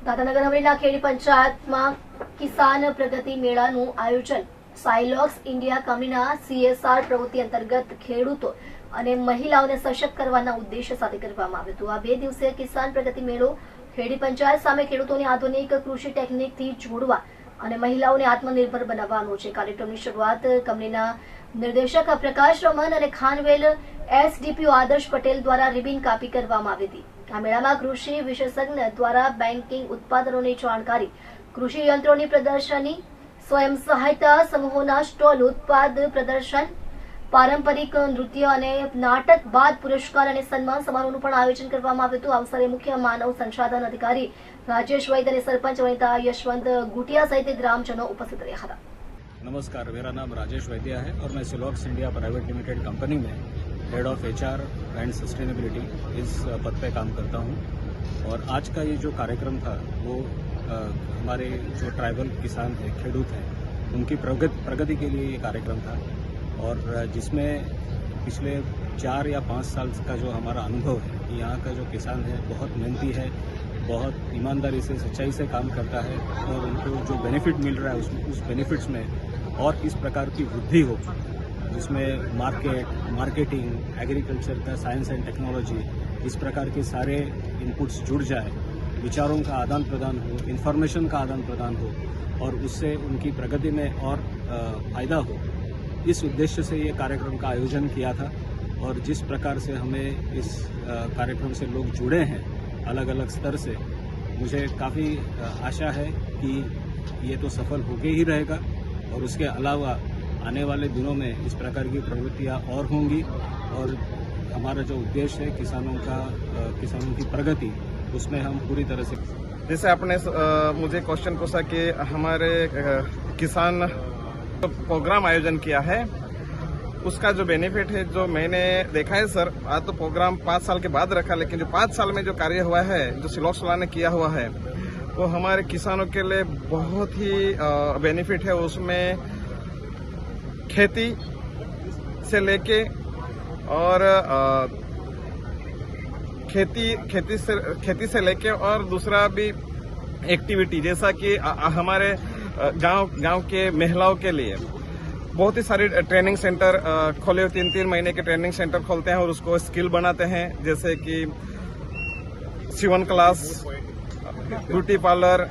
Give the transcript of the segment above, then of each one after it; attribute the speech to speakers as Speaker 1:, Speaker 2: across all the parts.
Speaker 1: દાદરાનગર હવેલીના ખેડી પંચાયતમાં કિસાન પ્રગતિ મેળાનું આયોજન સાયલોક્સ ઇન્ડિયા કંપનીના CSR પ્રવૃત્તિ અંતર્ગત ખેડૂતો અને મહિલાઓને સશક્ત કરવાના ઉદ્દેશ્ય સાથે કરવામાં આવ્યું હતું। આ 2 દિવસીય કિસાન પ્રગતિ મેળો ખેડી પંચાયત સામે ખેડૂતોને આધુનિક કૃષિ ટેકનિકથી જોડવા અને મહિલાઓને આત્મનિર્ભર બનાવવાનો છે। કાર્યક્રમની શરૂઆત કંપનીના નિર્દેશક પ્રકાશ રમન અને ખાનવેલ SDPO આદર્શ પટેલ દ્વારા રિબિન કાપી કરવામાં આવી હતી। આ મેળામાં કૃષિ વિશેષજ્ઞ દ્વારા બેન્કિંગ उत्पादनोनी जानकारी, कृषि यंत्रों की प्रदर्शनी, स्वयं सहायता समूहों स्टॉल, उत्पाद प्रदर्शन, पारंपरिक नृत्य और नाटक बाद पुरस्कार और सन्मान समारोहનું પણ આયોજન કરવામાં આવ્યું હતું। અવસરે મુખ્ય માનવ સંસાધન અધિકારી राजेश वैद्य और सरपंच वनिता यशवंत गुटिया सहित ग्रामजनों उपस्थित रहा था।
Speaker 2: नमस्कार, मेरा नाम राजेश वैद्य है और मैं सिलॉक्स इंडिया प्राइवेट लिमिटेड कंपनी में head of HR and sustainability इस पद पे काम करता हूँ। और आज का ये जो कार्यक्रम था वो हमारे जो ट्राइबल किसान हैं, खेडूत हैं, उनकी प्रगति के लिए ये कार्यक्रम था। और जिसमें पिछले 4 या 5 साल का जो हमारा अनुभव है, यहाँ का जो किसान है बहुत मेहनती है, बहुत ईमानदारी से, सच्चाई से काम करता है और उनको जो बेनिफिट मिल रहा है उस बेनिफिट्स में और इस प्रकार की वृद्धि हो, जिसमें मार्केटिंग, एग्रीकल्चर का साइंस एंड टेक्नोलॉजी, इस प्रकार के सारे इनपुट्स जुड़ जाए, विचारों का आदान प्रदान हो, इन्फॉर्मेशन का आदान प्रदान हो और उससे उनकी प्रगति में और फायदा हो, इस उद्देश्य से ये कार्यक्रम का आयोजन किया था। और जिस प्रकार से हमें इस कार्यक्रम से लोग जुड़े हैं अलग अलग स्तर से, मुझे काफ़ी आशा है कि ये तो सफल होके ही रहेगा और उसके अलावा आने वाले दिनों में इस प्रकार की प्रवृत्तियाँ और होंगी और हमारा जो उद्देश्य है किसानों की प्रगति, उसमें हम पूरी तरह से।
Speaker 3: जैसे आपने मुझे क्वेश्चन पूछा कि हमारे किसान प्रोग्राम आयोजन किया है, उसका जो बेनिफिट है जो मैंने देखा है सर, आज तो प्रोग्राम 5 साल के बाद रखा, लेकिन जो 5 साल में जो कार्य हुआ है, जो सिलॉक्स वाला ने किया हुआ है, वो हमारे किसानों के लिए बहुत ही बेनिफिट है। उसमें खेती से लेके और खेती से लेके और दूसरा भी एक्टिविटी, जैसा कि हमारे गांव के महिलाओं के लिए बहुत ही सारे ट्रेनिंग सेंटर खोले हुए, 3-3 महीने के ट्रेनिंग सेंटर खोलते हैं और उसको स्किल बनाते हैं, जैसे कि Sivan class, beauty parlour,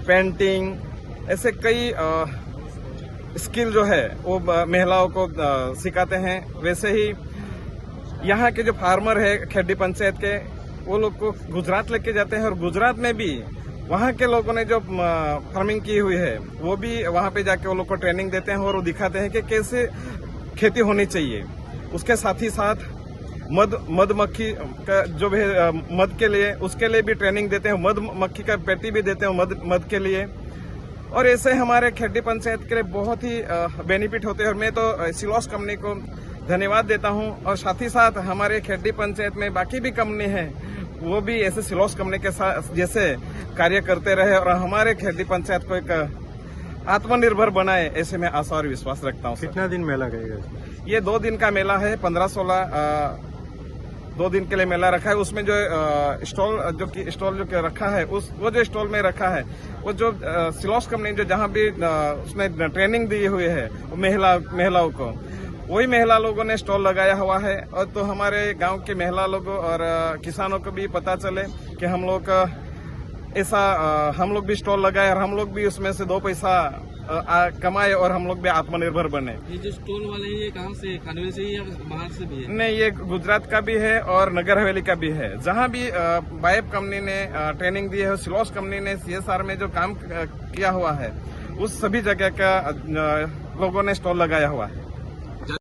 Speaker 3: painting, ऐसे कई स्किल जो है वो महिलाओं को सिखाते हैं। वैसे ही यहाँ के जो फार्मर है खेडी पंचायत के, वो लोग को गुजरात लेके जाते हैं और गुजरात में भी वहाँ के लोगों ने जो फार्मिंग की हुई है वो भी वहाँ पे जाके वो लोग को ट्रेनिंग देते हैं और वो दिखाते हैं कि कैसे खेती होनी चाहिए। उसके साथ ही साथ मधुमक्खी का जो भी मध के लिए, उसके लिए भी ट्रेनिंग देते हैं, मधुमक्खी का पेटी भी देते हैं मध के लिए। और ऐसे हमारे खेडी पंचायत के लिए बहुत ही बेनिफिट होते हैं और मैं तो सिलॉक्स कंपनी को धन्यवाद देता हूं। और साथ ही साथ हमारे खेडी पंचायत में बाकी भी कंपनी है, वो भी ऐसे सिलॉक्स कंपनी के साथ जैसे कार्य करते रहे और हमारे खेडी पंचायत को एक आत्मनिर्भर बनाए, ऐसे मैं आशा और विश्वास रखता हूँ।
Speaker 4: कितना दिन मेला रहेगा?
Speaker 3: ये 2 दिन का मेला है, 15-16 2 दिन के लिए मेला रखा है। उसमें जो स्टॉल जो रखा है, वो जो स्टॉल में रखा है, वो जो सिलॉक्स कंपनी जो जहाँ भी उसने ट्रेनिंग दी हुई है महिलाओं को, वही महिला लोगों ने स्टॉल लगाया हुआ है। और तो हमारे गांव के महिला लोगों और किसानों को भी पता चले कि हम लोग ऐसा हम लोग भी स्टॉल लगाए और हम लोग भी उसमें से 2 पैसा कमाए और हम लोग भी आत्मनिर्भर बने।
Speaker 5: ये जो स्टॉल वाले हैं, ये कहाँ से, खानवेल से या बाहर से भी है?
Speaker 3: नहीं, ये गुजरात का भी है और नगर हवेली का भी है। जहाँ भी बायब कंपनी ने ट्रेनिंग दी है, सिलॉक्स कंपनी ने CSR में जो काम किया हुआ है, उस सभी जगह का लोगों ने स्टॉल लगाया हुआ है।